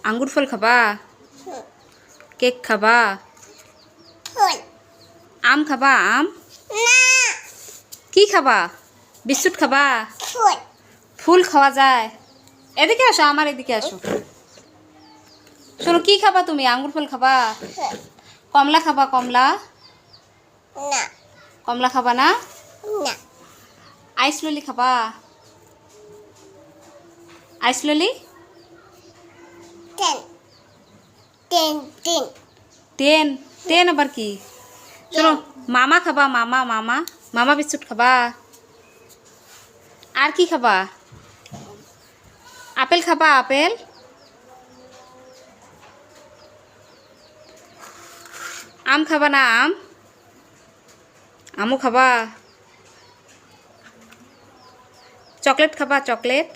আঙ্গুর ফল খাবা? কেক খাবা? আম খাবা? আম কি খাবা? বিস্কুট খাবা? ফুল খাওয়া যায়? এদিকে আসো, আমার এদিকে আসো। শোনো, কি খাবা তুমি? আঙ্গুর ফল খাবা? কমলা খাবা? কমলা কমলা খাবা না? আইস ললি খাবা? আইস ললি? টেন টেন আবার কি? শোনো, মামা খাবা? মামা মামা মামা বিস্কুট খাবা? আর কি খাবা? আপেল খাবা? আপেল আম খাবা না? আমও খাবা? চকলেট খাবা? চকলেট